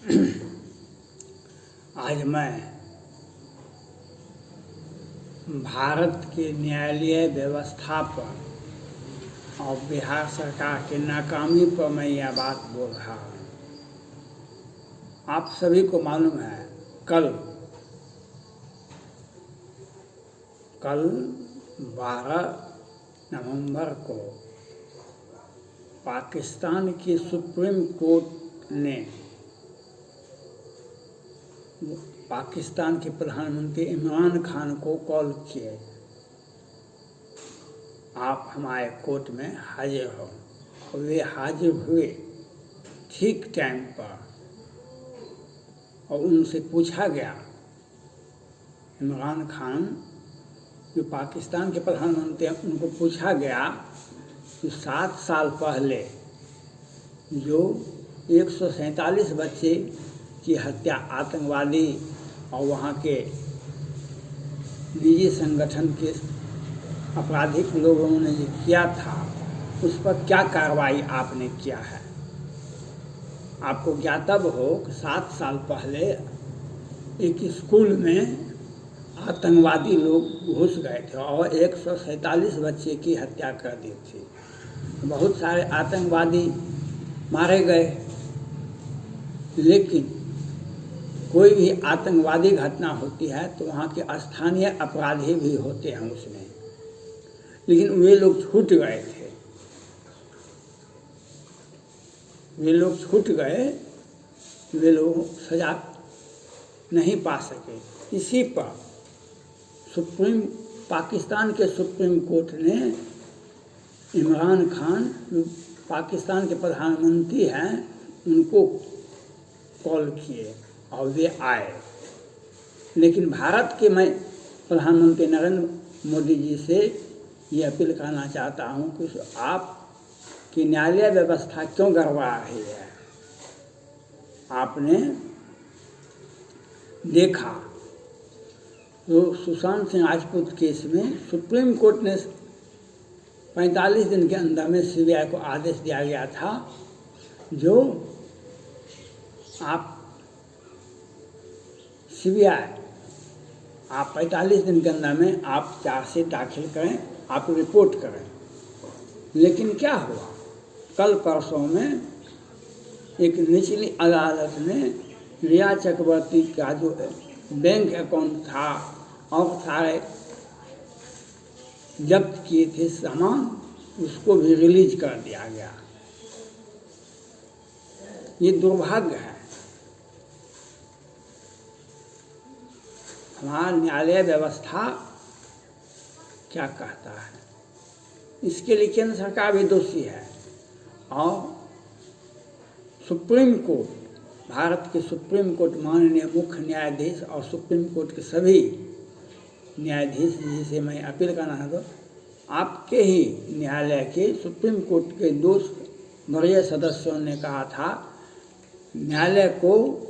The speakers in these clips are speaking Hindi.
आज मैं भारत के न्यायालय व्यवस्था पर और बिहार सरकार की नाकामी पर मैं यह बात बोल रहा हूँ। आप सभी को मालूम है, कल 12 नवंबर को पाकिस्तान की सुप्रीम कोर्ट ने पाकिस्तान के प्रधानमंत्री इमरान खान को कॉल किए, आप हमारे कोर्ट में हाजिर हो। और वे हाजिर हुए ठीक टाइम पर और उनसे पूछा गया, इमरान खान जो पाकिस्तान के प्रधानमंत्री हैं, उनको पूछा गया कि 7 साल पहले जो 147 बच्चे की हत्या आतंकवादी और वहाँ के निजी संगठन के आपराधिक लोगों ने जो किया था, उस पर क्या कार्रवाई आपने किया है। आपको ज्ञातव्य हो कि 7 साल पहले एक स्कूल में आतंकवादी लोग घुस गए थे और 147 बच्चे की हत्या कर दी थी। बहुत सारे आतंकवादी मारे गए, लेकिन कोई भी आतंकवादी घटना होती है तो वहाँ के स्थानीय अपराधी भी होते हैं उसमें, लेकिन वे लोग छूट गए थे। वे लोग छूट गए, वे लोग सजा नहीं पा सके। इसी पर पाकिस्तान के सुप्रीम कोर्ट ने इमरान खान जो पाकिस्तान के प्रधानमंत्री हैं, उनको कॉल किए और वे आए। लेकिन भारत के मैं प्रधानमंत्री नरेंद्र मोदी जी से ये अपील करना चाहता हूँ कि आप की न्यायालय व्यवस्था क्यों गड़बड़ा रही है। आपने देखा तो सुशांत सिंह राजपूत केस में सुप्रीम कोर्ट ने 45 दिन के अंदर में सीबीआई को आदेश दिया गया था, जो आप सीबीआई आप 45 दिन के अंदर में आप चार्जशीट दाखिल करें, आप रिपोर्ट करें। लेकिन क्या हुआ, कल परसों में एक निचली अदालत ने रिया चक्रवर्ती का जो बैंक अकाउंट था और सारे जब्त किए थे सामान, उसको भी रिलीज कर दिया गया। ये दुर्भाग्य है। हमारा न्यायालय व्यवस्था क्या कहता है, इसके लिए केंद्र सरकार भी दोषी है। और सुप्रीम कोर्ट, भारत के सुप्रीम कोर्ट माननीय मुख्य न्यायाधीश और सुप्रीम कोर्ट के सभी न्यायाधीश जी से मैं अपील करना है, तो आपके ही न्यायालय के सुप्रीम कोर्ट के 2 वरीय सदस्यों ने कहा था, न्यायालय को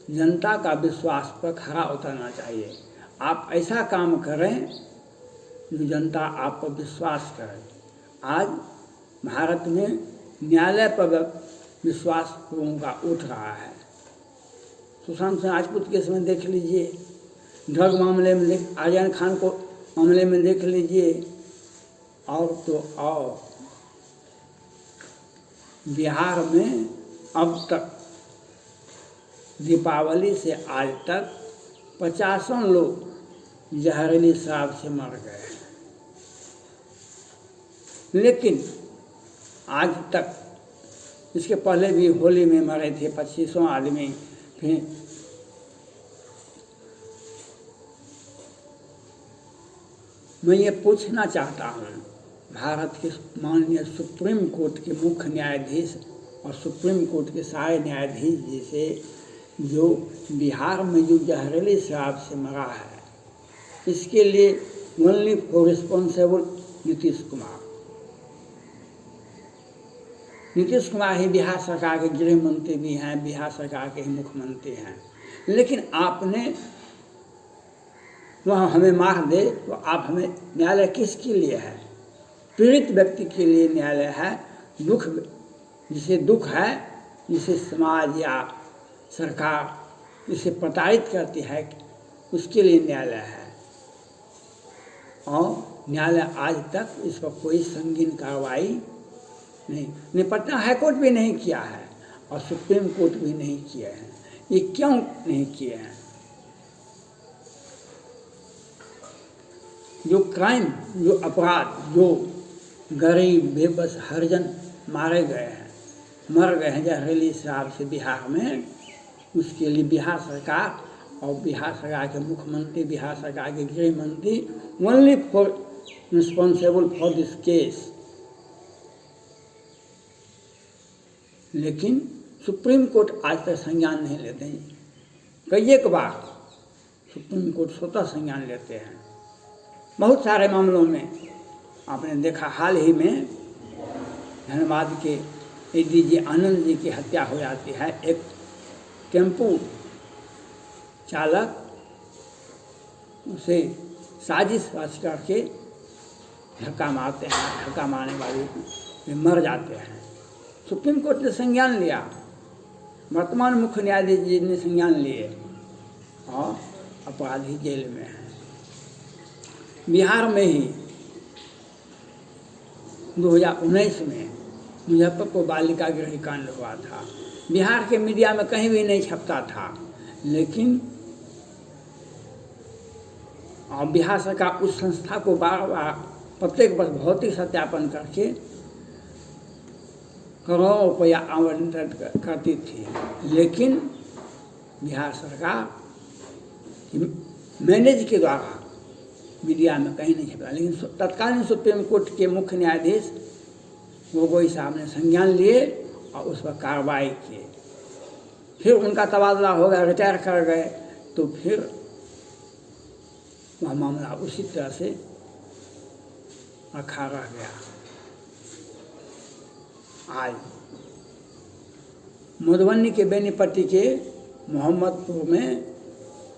जनता का विश्वास पर खरा उतरना चाहिए। आप ऐसा काम करें जो जनता आप पर विश्वास करे। आज भारत में न्यायालय पर विश्वास लोगों का उठ रहा है। सुशांत सिंह राजपूत केस में देख लीजिए, ड्रग मामले में आर्यन खान को मामले में देख लीजिए, और तो और बिहार में अब तक दीपावली से आज तक 50 लोग जहरीली शराब से मर गए। लेकिन आज तक, इसके पहले भी होली में मरे थे 25 आदमी। फिर मैं ये पूछना चाहता हूँ, भारत के माननीय सुप्रीम कोर्ट के मुख्य न्यायाधीश और सुप्रीम कोर्ट के सारे न्यायाधीश जी से, जो बिहार में जो जहरीली शराब से मरा है, इसके लिए only for responsible Nitish Kumar. Nitish Kumar ही बिहार सरकार के गृह मंत्री भी हैं, बिहार सरकार के ही मुख्यमंत्री हैं। लेकिन आपने वह हमें मार दे तो आप हमें, न्यायालय किसके लिए है? पीड़ित व्यक्ति के लिए न्यायालय है। जिसे दुख है, जिसे समाज या सरकार इसे प्रताड़ित करती है, उसके लिए न्यायालय है। और न्यायालय आज तक इस पर कोई संगीन कार्रवाई नहीं, पटना हाईकोर्ट भी नहीं किया है और सुप्रीम कोर्ट भी नहीं किए हैं। ये क्यों नहीं किए हैं? जो क्राइम, जो अपराध, जो गरीब बेबस हरिजन मारे गए हैं, मर गए हैं जहरीली शराब से बिहार में, उसके लिए बिहार सरकार और बिहार सरकार के मुख्यमंत्री, बिहार सरकार के गृह मंत्री only for responsible for this case. लेकिन सुप्रीम कोर्ट आज तक संज्ञान नहीं लेते हैं। कई एक बार सुप्रीम कोर्ट स्वतः संज्ञान लेते हैं। बहुत सारे मामलों में आपने देखा, हाल ही में धनबाद के एडीजी आनंद जी की हत्या हो जाती है। एक टेम्पू चालक उसे साजिश रच करके धक्का मारते हैं, धक्का मारने वाले वे मर जाते हैं। सुप्रीम कोर्ट ने संज्ञान लिया, वर्तमान मुख्य न्यायाधीश जी ने संज्ञान लिए और अपराधी जेल में है। बिहार में ही 2019 में मुजफ्फरपुर बालिका गृह कांड हुआ था। बिहार के मीडिया में कहीं भी नहीं छपता था, लेकिन और बिहार सरकार उस संस्था को बार बार प्रत्येक वर्ष भौतिक सत्यापन करके करोड़ों रुपया आवंटन करती थी, लेकिन बिहार सरकार मैनेज के द्वारा मीडिया में कहीं नहीं छपा। लेकिन तत्कालीन सुप्रीम कोर्ट के मुख्य न्यायाधीश गोगोई साहब ने संज्ञान लिए और उस पर कार्रवाई की। फिर उनका तबादला हो गया, रिटायर कर गए, तो फिर वह मामला उसी तरह से रखा रह गया। आज मधुबनी के बेनीपट्टी के मोहम्मदपुर में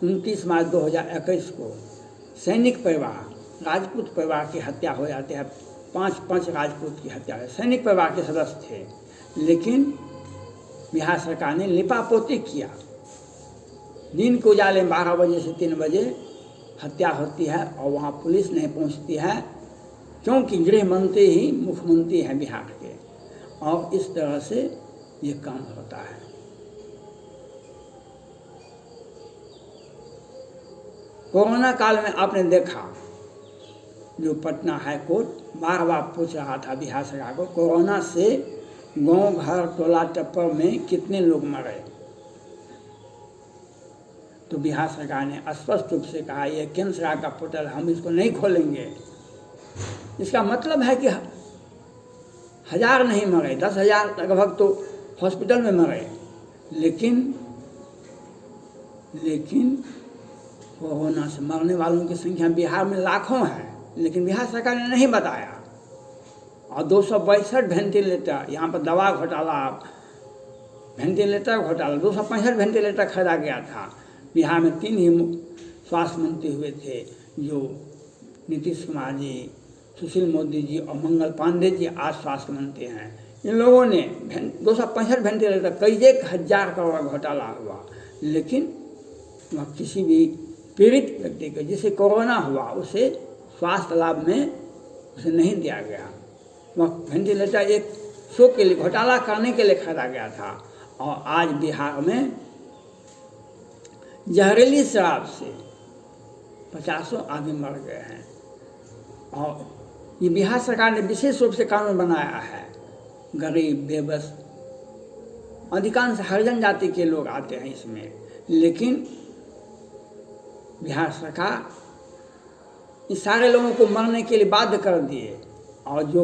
29 मार्च 2021 को सैनिक परिवार, राजपूत परिवार की हत्या हो जाती है। पांच राजपूत की हत्या है। सैनिक परिवार के सदस्य थे, लेकिन बिहार सरकार ने लिपापोती किया। दिन के उजाले 12 बजे से 3 बजे हत्या होती है और वहाँ पुलिस नहीं पहुँचती है, क्योंकि गृह मंत्री ही मुख्यमंत्री हैं बिहार के, और इस तरह से ये काम होता है। कोरोना काल में आपने देखा, जो पटना हाई कोर्ट बार बार पूछ रहा था बिहार सरकार को, कोरोना से गांव घर टोला टप्पर में कितने लोग मरे, तो बिहार सरकार ने स्पष्ट रूप से कहा, यह केंद्र सरकार का पोर्टल, हम इसको नहीं खोलेंगे। इसका मतलब है कि 1000 नहीं मरे, 10,000 लगभग तो हॉस्पिटल में मरे, लेकिन कोरोना से मरने वालों की संख्या बिहार में लाखों है, लेकिन बिहार सरकार ने नहीं बताया। और 262 वेंटिलेटर, यहाँ पर दवा घोटाला, वेंटिलेटर घोटाला, 265 वेंटिलेटर खरीदा गया था। बिहार में 3 ही स्वास्थ्य मंत्री हुए थे, जो नीतीश कुमार जी, सुशील मोदी जी और मंगल पांडे जी आज स्वास्थ्य मंत्री हैं। इन लोगों ने 265 वेंटिलेटर, कई 1000 करोड़ घोटाला हुआ, लेकिन वह किसी भी पीड़ित व्यक्ति को जिसे कोरोना हुआ उसे स्वास्थ्य लाभ में उसे नहीं दिया गया। वह वेंटिलेटर एक शो के लिए, घोटाला करने के लिए खरीदा गया था। और आज बिहार में जहरीली शराब से 50 आदमी मर गए हैं। और ये बिहार सरकार ने विशेष रूप से कानून बनाया है। गरीब बेबस अधिकांश हरिजन जाति के लोग आते हैं इसमें, लेकिन बिहार सरकार इस सारे लोगों को मरने के लिए बाध्य कर दिए। और जो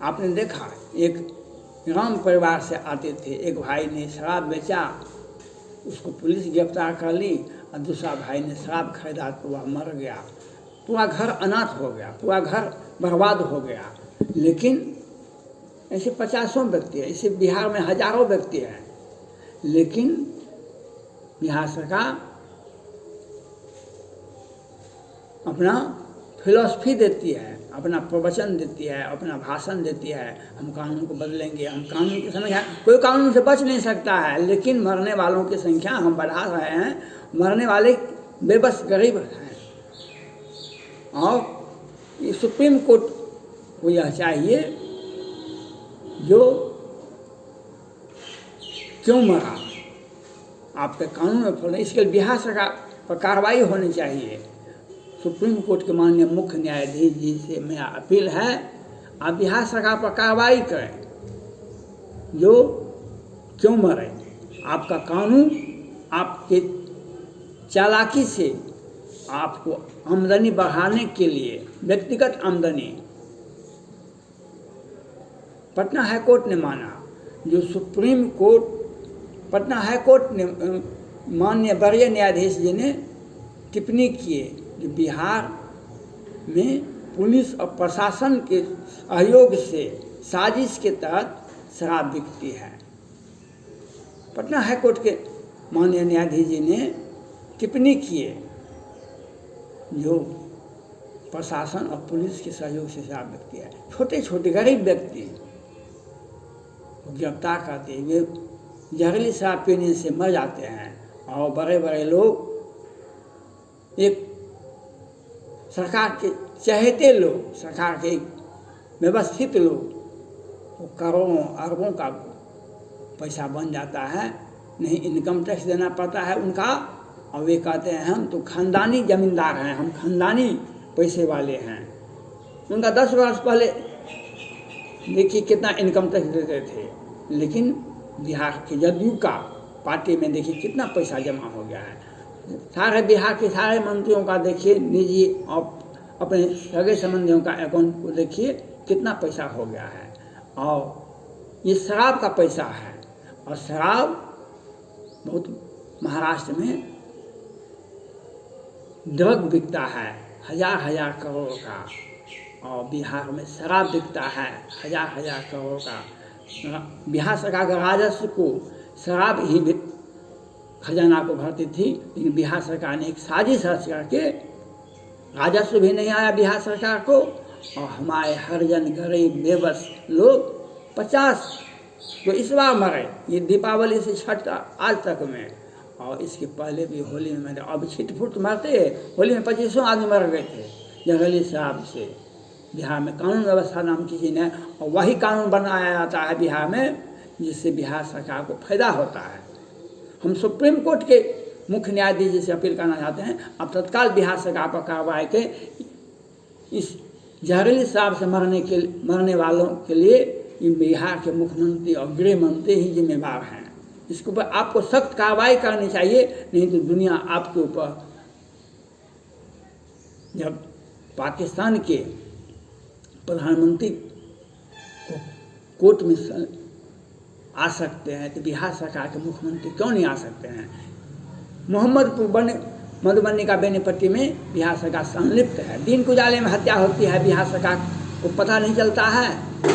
आपने देखा, एक राम परिवार से आते थे, एक भाई ने शराब बेचा, उसको पुलिस गिरफ्तार कर ली, और दूसरा भाई ने शराब खरीदा तो वह मर गया। पूरा घर अनाथ हो गया, पूरा घर बर्बाद हो गया। लेकिन ऐसे 50 व्यक्ति हैं, ऐसे बिहार में हजारों व्यक्ति हैं, लेकिन बिहार सरकार अपना फिलॉसफी देती है, अपना प्रवचन देती है, अपना भाषण देती है, हम कानून को बदलेंगे, हम कानून की संख्या, कोई कानून से बच नहीं सकता है, लेकिन मरने वालों की संख्या हम बढ़ा रहे हैं, मरने वाले बेबस गरीब हैं। और ये सुप्रीम कोर्ट को यह चाहिए जो क्यों मरा, आपके कानून में फल, इसके लिए बिहार सरकार पर कार्रवाई होनी चाहिए। सुप्रीम कोर्ट के माननीय मुख्य न्यायाधीश जी से मेरा अपील है, आप बिहार सरकार पर कार्रवाई करें, जो क्यों मरे। आपका कानून आपके चालाकी से आपको आमदनी बढ़ाने के लिए, व्यक्तिगत आमदनी, पटना हाई कोर्ट ने माना, जो supreme court, Patna high court ने माननीय वरीय न्यायाधीश जी ने टिप्पणी किए कि बिहार में पुलिस और प्रशासन के सहयोग से साजिश के तहत शराब बिकती है। पटना हाई कोर्ट के माननीय न्यायाधीश जी ने टिप्पणी किए, जो प्रशासन और पुलिस के सहयोग से शराब बिकती है। छोटे छोटे गरीब व्यक्ति गिरफ्तार करते हैं, वे जहरीली शराब पीने से मर जाते हैं, और बड़े बड़े लोग, एक सरकार के चहेते लोग, सरकार के व्यवस्थित लोग, वो करोड़ों अरबों का पैसा बन जाता है, नहीं इनकम टैक्स देना पड़ता है उनका, और वे कहते हैं हम तो खानदानी जमींदार हैं, हम खानदानी पैसे वाले हैं। उनका 10 वर्ष पहले देखिए कितना इनकम टैक्स देते थे, लेकिन बिहार के जदयू का पार्टी में देखिए कितना पैसा जमा हो गया है। सारे बिहार के सारे मंत्रियों का देखिए, निजी और अपने सगे संबंधियों का अकाउंट को देखिए कितना पैसा हो गया है, और ये शराब का पैसा है। और शराब बहुत महाराष्ट्र में ड्रग बिकता है 1000 करोड़ का, और बिहार में शराब बिकता है 1000 करोड़ का। बिहार सरकार का राजस्व को शराब ही खजाना को भरती थी, लेकिन बिहार सरकार ने एक साजिश रच करके राजस्व भी नहीं आया बिहार सरकार को, और हमारे हरिजन गरीब बेबस लोग 50 तो इस बार मरे, ये दीपावली से छठ आज तक में, और इसके पहले भी होली में मरे। अब छिटफुट मरते, होली में 25 आदमी मर गए थे जंगली शराब से। बिहार में कानून व्यवस्था नाम की चीज़ है, और वही कानून बनाया जाता है बिहार में, जिससे बिहार सरकार को फायदा होता है। हम सुप्रीम कोर्ट के मुख्य न्यायाधीश जी से अपील करना चाहते हैं, आप तत्काल बिहार सरकार पर कार्रवाई के इस जहरीली शराब से मरने वालों के लिए बिहार के मुख्यमंत्री और गृह मंत्री ही जिम्मेदार हैं। इसके ऊपर आपको सख्त कार्रवाई करनी चाहिए, नहीं तो दुनिया आपके ऊपर, जब पाकिस्तान के प्रधानमंत्री को कोर्ट में आ सकते हैं, तो बिहार सरकार के मुख्यमंत्री क्यों नहीं आ सकते हैं। मधुबनी का बेनीपट्टी में बिहार सरकार संलिप्त है, दिन उजाले में हत्या होती है, बिहार सरकार को पता नहीं चलता है।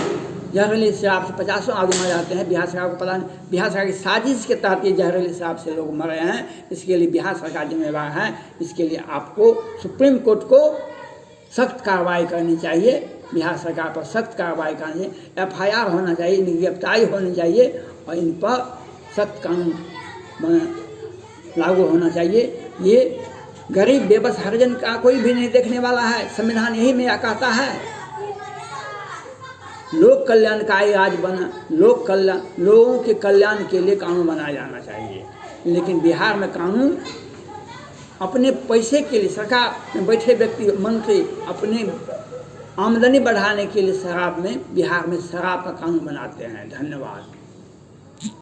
जहरीली शराब से 50 आदमी मर जाते हैं, बिहार सरकार को पता नहीं। बिहार सरकार की साजिश के तहत ये जहरीली शराब से लोग मर रहे हैं, इसके लिए बिहार सरकार जिम्मेदार है। इसके लिए आपको सुप्रीम कोर्ट को सख्त कार्रवाई करनी चाहिए, बिहार सरकार पर सख्त कार्रवाई करनी चाहिए, FIR होना चाहिए, इनकी गिरफ्तारी होनी चाहिए, और इन पर सख्त कानून लागू होना चाहिए। ये गरीब बेबस हरिजन का कोई भी नहीं देखने वाला है। संविधान यही मेरा कहता है, लोक कल्याणकारी राज्य बना, लोगों के कल्याण के लिए कानून बनाया जाना चाहिए। लेकिन बिहार में कानून अपने पैसे के लिए, सरकार में बैठे व्यक्ति मंत्री अपने आमदनी बढ़ाने के लिए बिहार में शराब का कानून बनाते हैं। धन्यवाद।